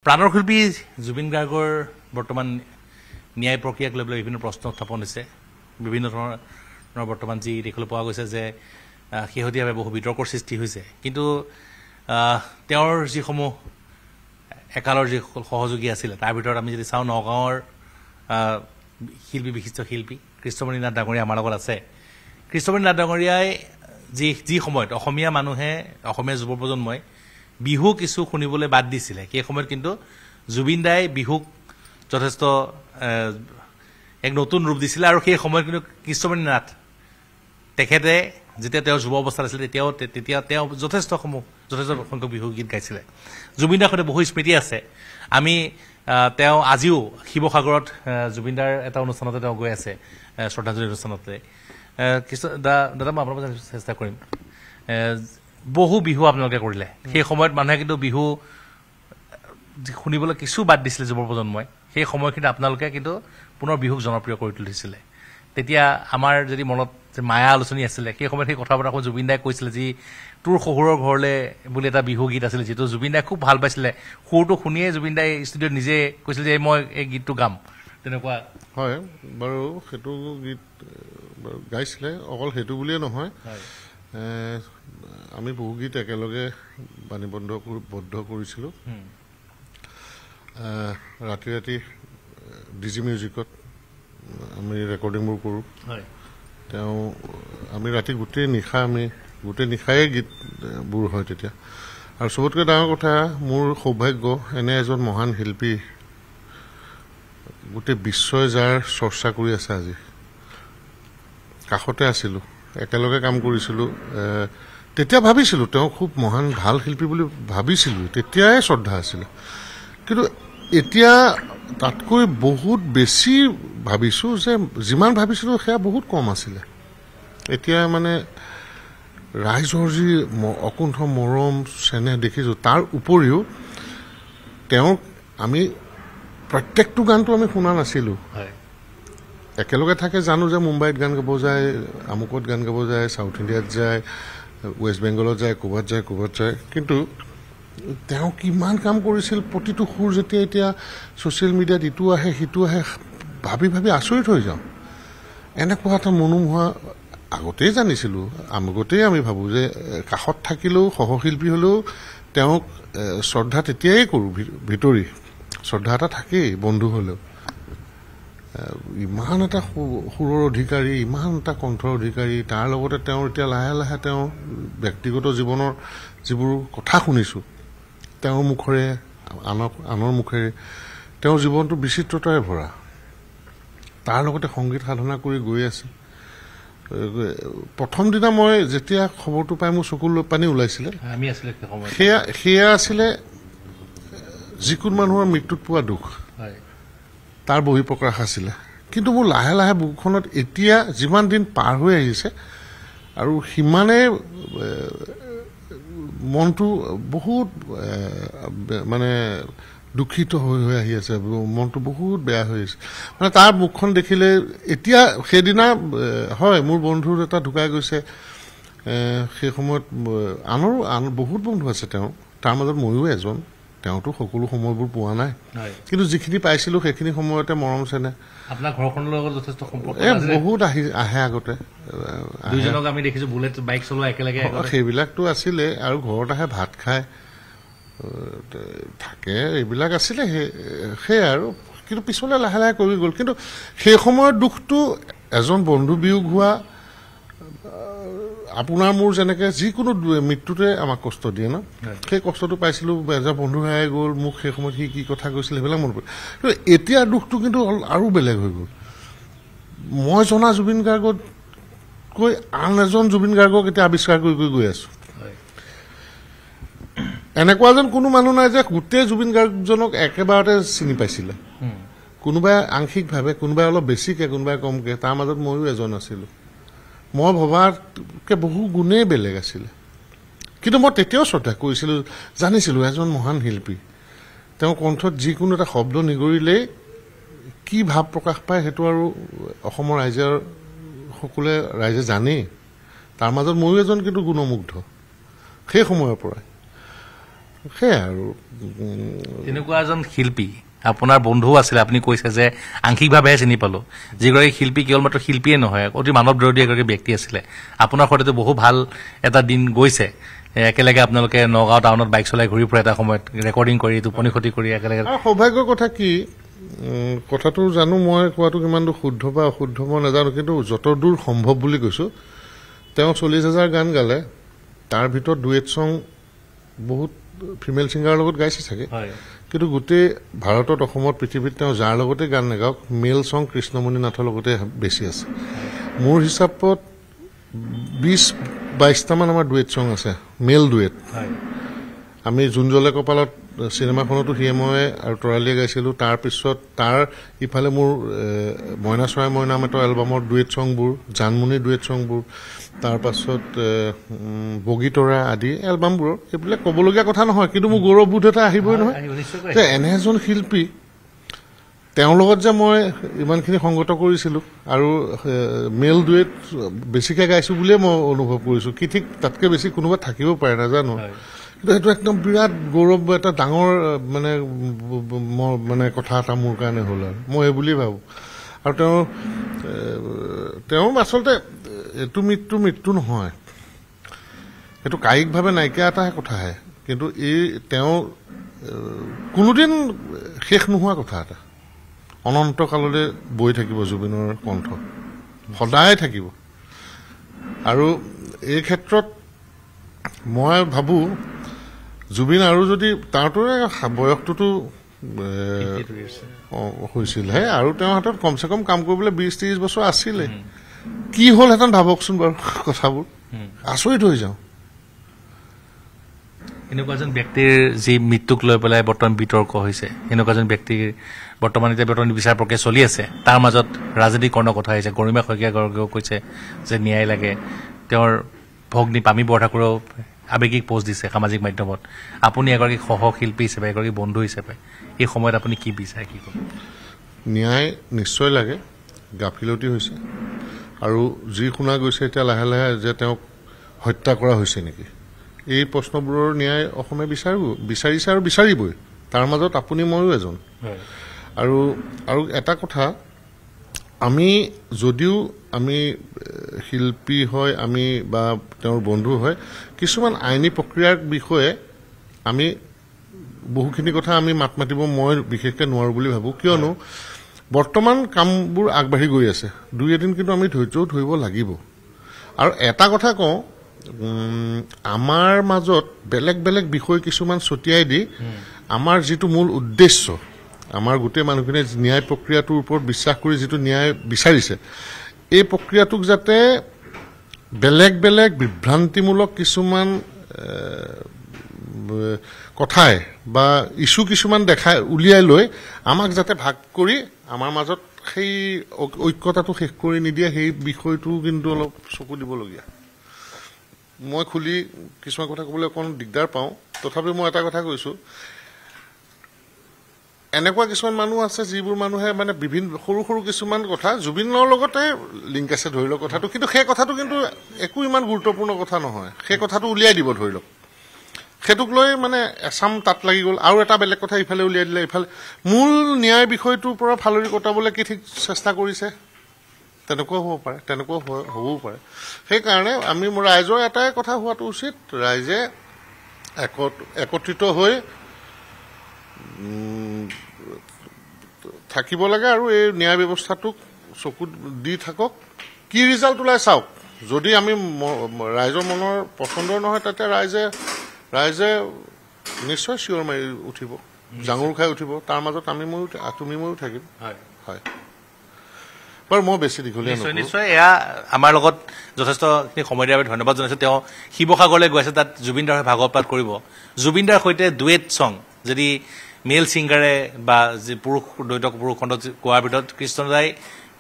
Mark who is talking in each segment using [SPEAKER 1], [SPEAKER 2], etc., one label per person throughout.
[SPEAKER 1] প্ৰাণৰ শিল্পী জুবিন গাৰ্গৰ বৰ্তমান ন্যায় প্ৰক্ৰিয়াক লৈ পেলাই বিভিন্ন প্ৰশ্ন উত্থাপন হৈছে বিভিন্ন ধৰণৰ বৰ্তমান যি দেখিবলৈ পোৱা গৈছে যে শেহতীয়াভাৱে বহু বিতৰ্কৰ সৃষ্টি হৈছে কিন্তু তেওঁৰ যিসমূহ একালৰ যি সহযোগী আছিলে তাৰ ভিতৰত আমি যদি চাওঁ নগাঁৱৰ শিল্পী বিশিষ্ট শিল্পী কৃষ্ণমণি নাথ ডাঙৰীয়া আমাৰ লগত আছে কৃষ্ণমণি নাথ ডাঙৰীয়াই যি সময়ত অসমীয়া মানুহে অসমীয়া যুৱ প্ৰজন্মই বিহু কিছু শুনিবলৈ বাদ দিছিলে সেই সময়ত কিন্তু জুবিন দাই বিহুক যথেষ্ট এক নতুন ৰূপ দিছিলে আৰু সেই সময়ত কিন্তু কৃষ্ণমণি নাথ তেখেতে যেতিয়া তেওঁৰ যুৱ অৱস্থাত আছিলে তেতিয়া তেওঁ যথেষ্ট সংখ্যক বিহু গীত গাইছিলে জুবিন দাৰ সৈতে বহু স্মৃতি আছে আমি তেওঁ আজিও শিৱসাগৰত জুবিনদাৰ এটা অনুষ্ঠানতে তেওঁ গৈ আছে শ্ৰদ্ধাঞ্জলি অনুষ্ঠানতে দাদা মই আপোনালোকক চেষ্টা কৰিম বহু বিহু আপোনালোকে কৰিলে সেই সময়ত মানুহে কিন্তু বিহু শুনিবলৈ কিছু বাদ দিছিলে যুৱ প্ৰজন্মই সেই সময়খিনিত আপোনালোকে কিন্তু পুনৰ বিহুক জনপ্ৰিয় কৰি তুলিছিলে তেতিয়া আমাৰ যদি মনত মায়া আলোচনী আছিলে সেই সময়ত সেই কথা বতৰা জুবিন দাই কৈছিলে যি তোৰ শহুৰৰ ঘৰলৈ বুলি এটা বিহু গীত আছিলে যিটো জুবিন দাই খুব ভাল পাইছিলে সুৰটো শুনিয়ে জুবিন দাই ষ্টুডিঅ'ত নিজে কৈছিলে যে মই এই গীতটো গাম তেনেকুৱা
[SPEAKER 2] হয় বাৰু সেইটো গীত গাইছিলে অকল সেইটো বুলিয়ে নহয় আমি বহু গীত একেলগে বাণীবদ্ধ কৰিছিলোঁ ৰাতি ৰাতি ডিজি মিউজিকত আমি ৰেকৰ্ডিংবোৰ কৰোঁ তেওঁ আমি ৰাতি গোটেই নিশায়ে গীতবোৰ হয় তেতিয়া আৰু চবতকৈ ডাঙৰ কথা মোৰ সৌভাগ্য এনে এজন মহান শিল্পী গোটেই বিশ্বই যাৰ চৰ্চা কৰি আছে আজি কাষতে আছিলোঁ একেলগে কাম কৰিছিলোঁ তেতিয়া ভাবিছিলোঁ তেওঁ খুব মহান ভাল শিল্পী বুলি ভাবিছিলোঁ তেতিয়াই শ্ৰদ্ধা আছিলে কিন্তু এতিয়া তাতকৈ বহুত বেছি ভাবিছোঁ যে যিমান ভাবিছিলোঁ সেয়া বহুত কম আছিলে এতিয়া মানে ৰাইজৰ যি অকুণ্ঠ মৰম চেনেহ দেখিছোঁ তাৰ উপৰিও তেওঁক আমি প্ৰত্যেকটো গানটো আমি শুনা নাছিলোঁ একেলগে থাকে জানো যে মুম্বাইত গান গাব যায় আমুকত গান গাব যায় চাউথ ইণ্ডিয়াত যায় ৱেষ্ট বেংগলত যায় ক'ৰবাত যায় কিন্তু তেওঁ কিমান কাম কৰিছিল প্ৰতিটো সুৰ যেতিয়া এতিয়া ছ'চিয়েল মিডিয়াত ইটো আহে সিটো আহে ভাবি আচৰিত হৈ যাওঁ এনেকুৱা এটা মনোমোহা আগতেই জানিছিলোঁ আগতেই আমি ভাবোঁ যে কাষত থাকিলেও সহশিল্পী হ'লেও তেওঁক শ্ৰদ্ধা তেতিয়াই কৰোঁ ভিতৰি শ্ৰদ্ধা এটা থাকেই বন্ধু হ'লেও ইমান এটা সুৰৰ অধিকাৰী ইমান এটা কণ্ঠৰ অধিকাৰী তাৰ লগতে তেওঁৰ এতিয়া লাহে লাহে তেওঁ ব্যক্তিগত জীৱনৰ যিবোৰ কথা শুনিছোঁ তেওঁৰ মুখেৰে আনৰ মুখেৰে তেওঁৰ জীৱনটো বিচিত্ৰতাৰে ভৰা তাৰ লগতে সংগীত সাধনা কৰি গৈ আছে প্ৰথম দিনা মই যেতিয়া খবৰটো পাই মোৰ চকুৰ পানী ওলাইছিলে সেয়া আছিলে যিকোনো মানুহৰ মৃত্যুত পোৱা দুখ তাৰ বহিঃপ্ৰকাশ আছিলে কিন্তু মোৰ লাহে লাহে বুকুখনত এতিয়া যিমান দিন পাৰ হৈ আহিছে আৰু সিমানে মনটো বহুত মানে দুখিত হৈ আহি আছে মনটো বহুত বেয়া হৈ আছে মানে তাৰ মুখখন দেখিলে এতিয়া সেইদিনা হয় মোৰ বন্ধু এটা ঢুকাই গৈছে সেই সময়ত আনৰ বহুত বন্ধু আছে তেওঁ তাৰ মাজত ময়ো এজন তেওঁতো সকলো সময়বোৰ পোৱা নাই কিন্তু যিখিনি পাইছিলোঁ সেইখিনি সময়তে মৰম চেনেহ
[SPEAKER 1] আপোনাৰ ঘৰখনৰ লগত যথেষ্ট সম্পৰ্ক
[SPEAKER 2] বহুত আহে আগতে
[SPEAKER 1] দুইজনক আমি দেখিছোঁ বুলেট বাইক চলোৱা একেলগে
[SPEAKER 2] সেইবিলাকতো আছিলে আৰু ঘৰত আহে ভাত খায় থাকে এইবিলাক আছিলে সেয়াই আৰু কিন্তু পিছলৈ লাহে লাহে কৰি গ'ল কিন্তু সেই সময়ৰ দুখটো এজন বন্ধু বিয়োগ হোৱা আপোনাৰ মোৰ যেনেকৈ যিকোনো মৃত্যুতে আমাক কষ্ট দিয়ে ন সেই কষ্টটো পাইছিলোঁ এজন বন্ধু হেৰাই গ'ল মোক সেই সময়ত সি কি কথা কৈছিল সেইবিলাক মনত পৰে কিন্তু এতিয়াৰ দুখটো কিন্তু আৰু বেলেগ হৈ গ'ল মই জনা জুবিন গাৰ্গতকৈ আন এজন জুবিন গাৰ্গক এতিয়া আৱিষ্কাৰ কৰি গৈ আছোঁ এনেকুৱা যেন কোনো মানুহ নাই যে গোটেই জুবিন গাৰ্গজনক একেবাৰতে চিনি পাইছিলে কোনোবাই আংশিকভাৱে কোনোবাই অলপ বেছিকৈ কোনোবাই কমকৈ তাৰ মাজত ময়ো এজন আছিলোঁ মই ভবাতকৈ বহু গুণেই বেলেগ আছিলে কিন্তু মই তেতিয়াও শ্ৰদ্ধা কৰিছিলোঁ জানিছিলোঁ এজন মহান শিল্পী তেওঁ কণ্ঠত যিকোনো এটা শব্দ নিগৰিলেই কি ভাৱ প্ৰকাশ পায় সেইটো আৰু অসমৰ সকলোৱে ৰাইজে জানেই তাৰ মাজত ময়ো এজন কিন্তু গুণমুগ্ধ সেই সময়ৰ পৰাই সেয়াই আৰু
[SPEAKER 1] তেনেকুৱা এজন শিল্পী আপোনাৰ বন্ধুও আছিলে, আপুনি কৈছে যে আংশিকভাৱেহে চিনি পালো। যিগৰাকী শিল্পী কেৱল মাত্ৰ শিল্পীয়ে নহয়, অতি মানৱ বিৰোধী এগৰাকী ব্যক্তি আছিলে। আপোনাৰ সৈতেতো বহু ভাল এটা দিন গৈছে, একেলগে আপোনালোকে নগাঁও টাউনত বাইক চলাই ঘূৰি ফুৰে, এটা সময়ত ৰেকৰ্ডিং কৰি টোপনি ক্ষতি কৰি একেলগে।
[SPEAKER 2] সৌভাগ্যৰ কথা কি, কথাটো জানো মই কোৱাটো কিমান দূৰ শুদ্ধ বা অশুদ্ধ মই নাজানো, কিন্তু যত দূৰ সম্ভৱ বুলি কৈছো, তেওঁ 40,000 গান গালে, তাৰ ভিতৰত ডুৱেট চং বহুত ফিমেল ছিংগাৰৰ লগত গাইছে চাগে, কিন্তু গোটেই ভাৰতত, অসমত, পৃথিৱীত তেওঁ যাৰ লগতে গান নাগাওক, মেল চং কৃষ্ণমণি নাথৰ লগতে বেছি আছে। মোৰ হিচাপত 20-22টামান আমাৰ ডুৱেট চং আছে, মেল ডুৱেট। আমি জোন জ্বলে কপালত চিনেমাখনতো সিয়ে মই আৰু তৰালীয়ে গাইছিলোঁ। তাৰপিছত তাৰ ইফালে মোৰ মইনা চৰাই মইনা মেতৰ এলবামৰ ডুৱেট চংবোৰ, জানমণিৰ ডুৱেট চংবোৰ, তাৰপাছত বগীতৰা আদি এলবামবোৰৰ, এইবিলাক ক'বলগীয়া কথা নহয়, কিন্তু মোৰ গৌৰৱবোধ এটা আহিবই নহয় যে এনে এজন শিল্পী, তেওঁৰ লগত যে মই ইমানখিনি সংগত কৰিছিলোঁ আৰু মেল ডুৱেট বেছিকৈ গাইছোঁ বুলিয়ে মই অনুভৱ কৰিছোঁ। কি ঠিক তাতকৈ বেছি কোনোবা থাকিব পাৰে নাজানো, কিন্তু সেইটো একদম বিৰাট গৌৰৱ, এটা ডাঙৰ মানে কথা এটা মোৰ কাৰণে হ'ল আৰু মই এই বুলি ভাবোঁ। আৰু তেওঁ আচলতে এইটো মৃত্যু নহয়, সেইটো কায়িকভাৱে নাইকিয়া এটাহে কথাহে, কিন্তু তেওঁ কোনোদিন শেষ নোহোৱা কথা এটা, অনন্তকাললৈ বৈ থাকিব জুবিনৰ কণ্ঠ, সদায় থাকিব। আৰু এই ক্ষেত্ৰত মই ভাবোঁ জুবিন আৰু যদি তাৰতো বয়সটোতো হৈছিলহে, আৰু তেওঁৰ হাতত কমচে কম কাম কৰিবলৈ 20-30 বছৰ আছিলে, কি হ'লহেঁতেন ভাবকচোন বাৰু কথাবোৰ, আচৰিত হৈ যাওঁ।
[SPEAKER 1] এনেকুৱা এজন ব্যক্তিৰ যি মৃত্যুক লৈ পেলাই বৰ্তমান বিতৰ্ক হৈছে, এনেকুৱা এজন ব্যক্তিৰ বৰ্তমান এতিয়া বিচাৰ প্ৰক্ৰিয়া চলি আছে, তাৰ মাজত ৰাজনীতিক কৰ্ণৰ কথা আহিছে। গৰিমা শইকীয়াগৰাকীয়েও কৈছে যে ন্যায় লাগে। তেওঁৰ ভগ্নী পামী বৰঠাকুৰেও আৱেগিক পোষ্ট দিছে সামাজিক মাধ্যমত। আপুনি এগৰাকী সহশিল্পী হিচাপে, এগৰাকী বন্ধু হিচাপে এই সময়ত আপুনি কি বিচাৰে, কি ক'ব?
[SPEAKER 2] ন্যায় নিশ্চয় লাগে, গাফিলতি হৈছে। আৰু যি শুনা গৈছে এতিয়া লাহে লাহে যে তেওঁক হত্যা কৰা হৈছে নেকি, এই প্ৰশ্নবোৰৰ ন্যায় অসমে বিচাৰিছে আৰু বিচাৰিবই। তাৰ মাজত আপুনি ময়ো এজন। আৰু এটা কথা, আমি যদিও আমি শিল্পী হয়, আমি বা তেওঁৰ বন্ধু হয়, কিছুমান আইনী প্ৰক্ৰিয়াৰ বিষয়ে আমি বহুখিনি কথা আমি মাত মাতিব মই বিশেষকৈ নোৱাৰোঁ বুলি ভাবোঁ। কিয়নো বৰ্তমান কামবোৰ আগবাঢ়ি গৈ আছে, দুই এদিন কিন্তু আমি ধৈৰ্যও ধৰিব লাগিব। আৰু এটা কথা কওঁ, আমাৰ মাজত বেলেগ বেলেগ বিষয় কিছুমান ছটিয়াই দি আমাৰ যিটো মূল উদ্দেশ্য, আমাৰ গোটেই মানুহখিনিয়ে ন্যায় প্ৰক্ৰিয়াটোৰ ওপৰত বিশ্বাস কৰি যিটো ন্যায় বিচাৰিছে, এই প্ৰক্ৰিয়াটোক যাতে বেলেগ বেলেগ বিভ্ৰান্তিমূলক কিছুমান কথাই বা ইছ্যু কিছুমান উলিয়াই লৈ আমাক যাতে ভাগ কৰি আমাৰ মাজত সেই ঐক্যতাটো শেষ কৰি নিদিয়ে, সেই বিষয়টো কিন্তু অলপ চকু দিবলগীয়া। মই খুলি কিছুমান কথা ক'বলৈ অকণ দিগদাৰ পাওঁ, তথাপিও মই এটা কথা কৈছোঁ, এনেকুৱা কিছুমান মানুহ আছে যিবোৰ মানুহে মানে বিভিন্ন সৰু সৰু কিছুমান কথা, জুবিনৰ লগতে লিংক আছে ধৰি লওক কথাটো, কিন্তু সেই কথাটো কিন্তু একো ইমান গুৰুত্বপূৰ্ণ কথা নহয়, সেই কথাটো উলিয়াই দিব ধৰি লওক, সেইটোক লৈ মানে এচাম তাত লাগি গ'ল, আৰু এটা বেলেগ কথা ইফালে উলিয়াই দিলে, ইফালে মূল ন্যায় বিষয়টোৰ পৰা ফালৰি কটাবলৈ কি ঠিক চেষ্টা কৰিছে, তেনেকুৱাও হ'ব পাৰে, তেনেকুৱাও হ'বও পাৰে। সেইকাৰণে আমি ৰাইজৰ এটাই কথা হোৱাটো উচিত, ৰাইজে একত্ৰিত হৈ থাকিব লাগে আৰু এই ন্যায় ব্যৱস্থাটোক চকু দি থাকক, কি ৰিজাল্ট ওলাই চাওক। যদি আমি ৰাইজৰ মনৰ পচন্দৰ নহয়, তাতে ৰাইজে নিশ্চয় চিঞৰ মাৰি উঠিব, জাঙুৰ খাই উঠিব, তাৰ মাজত তুমি ময়ো থাকিম। হয় বাৰু, মই বেছি দীঘলীয়া নহয়।
[SPEAKER 1] নিশ্চয় এয়া আমাৰ লগত যথেষ্টখিনি সময় দিয়াৰ বাবে ধন্যবাদ জনাইছোঁ। তেওঁ শিৱসাগৰলৈ গৈছে, তাত জুবিনদাৰ ভাগৱত পাঠ কৰিব। জুবিনদাৰ সৈতে ডুৱেট চং যদি মেল ছিংগাৰে বা যি দ্বৈত পুৰুষ খণ্ডত গোৱাৰ ভিতৰত কৃষ্ণদাই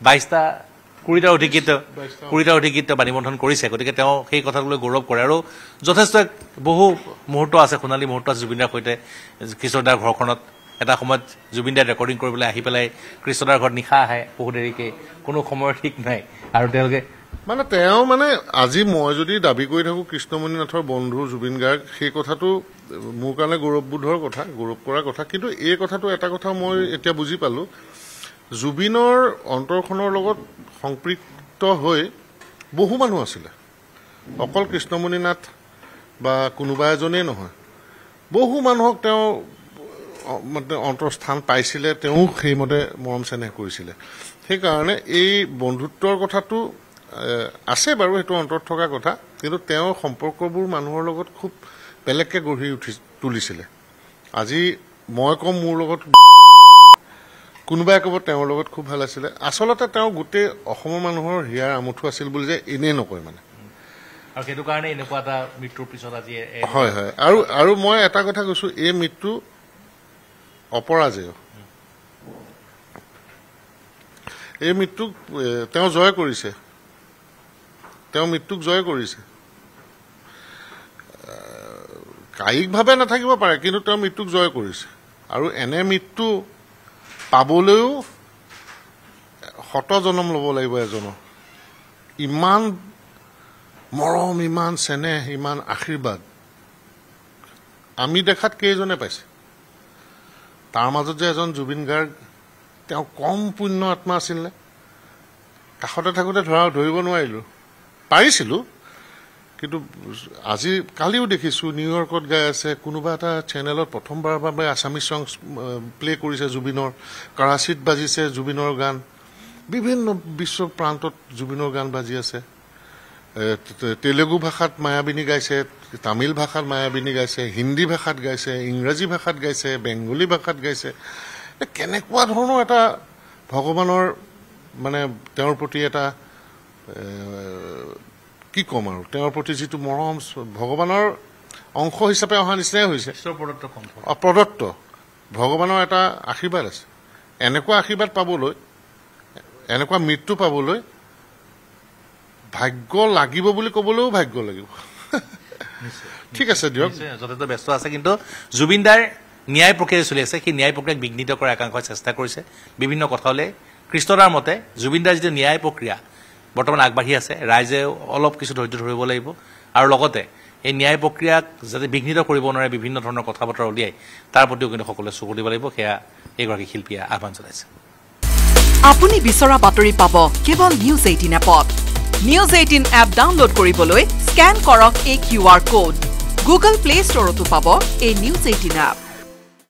[SPEAKER 1] 20টাৰ অধিক গীত বাণীবন্ধন কৰিছে, গতিকে তেওঁ সেই কথাক লৈ গৌৰৱ কৰে। আৰু যথেষ্ট বহু মুহূৰ্ত আছে, সোণালী মুহূৰ্ত আছে জুবিনদাৰ সৈতে কৃষ্ণদাৰ ঘৰখনত। এটা সময়ত জুবিনদাই ৰেকৰ্ডিং কৰিবলৈ আহি পেলাই কৃষ্ণদাৰ ঘৰত নিশা আহে বহু দেৰিকে, কোনো সময়ৰ ঠিক নাই। আৰু তেওঁলোকে
[SPEAKER 2] তেওঁ আজি মই যদি দাবী কৰি থাকোঁ কৃষ্ণমণি নাথৰ বন্ধু জুবিন গাৰ্গ, সেই কথাটো মোৰ কাৰণে গৌৰৱবোধৰ কথা, গৌৰৱ কৰাৰ কথা। কিন্তু এই কথাটো এটা কথা মই এতিয়া বুজি পালোঁ, জুবিনৰ অন্তৰখনৰ লগত সম্পৃক্ত হৈ বহু মানুহ আছিলে, অকল কৃষ্ণমণি নাথ বা কোনোবা এজনেই নহয়, বহু মানুহক তেওঁ মানে অন্তৰস্থান পাইছিলে, তেওঁ সেইমতে মৰম চেনেহ কৰিছিলে। সেইকাৰণে এই বন্ধুত্বৰ কথাটো আছে বাৰু, সেইটো অন্তৰত থকা কথা, কিন্তু তেওঁৰ সম্পৰ্কবোৰ মানুহৰ লগত খুব বেলেগকৈ গঢ়ি তুলিছিলে। আজি মই ক'ম মোৰ লগত, কোনোবাই ক'ব তেওঁৰ লগত খুব ভাল আছিলে। আচলতে তেওঁ গোটেই অসমৰ মানুহৰ হিয়াৰ আমঠু আছিল বুলি যে এনেই নকয় মানে,
[SPEAKER 1] আৰু সেইটো কাৰণে এনেকুৱা এটা মৃত্যুৰ পিছত আজি
[SPEAKER 2] হয় হয়। আৰু মই এটা কথা কৈছোঁ, এই মৃত্যু অপৰাজেয়, এই মৃত্যুক তেওঁ জয় কৰিছে, তেওঁ মৃত্যুক জয় কৰিছে। কায়িকভাৱে নাথাকিব পাৰে, কিন্তু তেওঁ মৃত্যুক জয় কৰিছে। আৰু এনে মৃত্যু পাবলৈও শত জনম ল'ব লাগিব এজনৰ। ইমান মৰম, ইমান চেনেহ, ইমান আশীৰ্বাদ আমি দেখাত কেইজনে পাইছে। তাৰ মাজত যে এজন জুবিন গাৰ্গ, তেওঁ কম পুণ্য আত্মা আছিল নে? কাষতে থাকোঁতে ধৰিব নোৱাৰিলোঁ, পাৰিছিলোঁ, কিন্তু আজি কালিও দেখিছোঁ নিউয়ৰ্কত গাই আছে, কোনোবা এটা চেনেলত প্ৰথমবাৰৰ বাবে আছামিজ ছং প্লে কৰিছে জুবিনৰ, কৰাচীত বাজিছে জুবিনৰ গান, বিভিন্ন বিশ্ব প্ৰান্তত জুবিনৰ গান বাজি আছে। তেলেগু ভাষাত মায়াবিনী গাইছে, তামিল ভাষাত মায়াবিনী গাইছে, হিন্দী ভাষাত গাইছে, ইংৰাজী ভাষাত গাইছে, বেংগলী ভাষাত গাইছে। কেনেকুৱা ধৰণৰ এটা ভগৱানৰ মানে তেওঁৰ প্ৰতি এটা কি ক'ম আৰু, তেওঁৰ প্ৰতি যিটো মৰম, ভগৱানৰ অংশ হিচাপে অহা নিচিনাই হৈছে, প্ৰদত্ত ভগৱানৰ এটা আশীৰ্বাদ আছে। এনেকুৱা আশীৰ্বাদ পাবলৈ, এনেকুৱা মৃত্যু পাবলৈ ভাগ্য লাগিব বুলি ক'বলৈও ভাগ্য লাগিব। ঠিক আছে দিয়ক,
[SPEAKER 1] যথেষ্ট ব্যস্ত আছে, কিন্তু জুবিনদাৰ ন্যায় প্ৰক্ৰিয়া চলি আছে, সেই ন্যায় প্ৰক্ৰিয়াক বিঘ্নিত কৰাৰ একাংশই চেষ্টা কৰিছে বিভিন্ন কথা উলিয়াই। কৃষ্ণদাৰ মতে জুবিনদাৰ যিটো ন্যায় প্ৰক্ৰিয়া বৰ্তমান আগবাঢ়ি আছে, ৰাইজে অলপ কিছু ধৈৰ্য ধৰিব লাগিব, আৰু লগতে এই ন্যায় প্ৰক্ৰিয়াক যাতে বিঘ্নিত কৰিব নোৱাৰে বিভিন্ন ধৰণৰ কথা বতৰা উলিয়াই তাৰ প্ৰতিও কিন্তু সকলোৱে চকু দিব লাগিব, সেয়া এইগৰাকী শিল্পীয়ে আহ্বান জনাইছে।
[SPEAKER 3] আপুনি বিচৰা বাতৰি পাব কেৱল নিউজ 18 এপত। নিউজ 18 এপ ডাউনলোড কৰিবলৈ স্কেন কৰক এই QR কোড। গুগল প্লে ষ্টৰতো পাব এই নিউজ 18 এপ।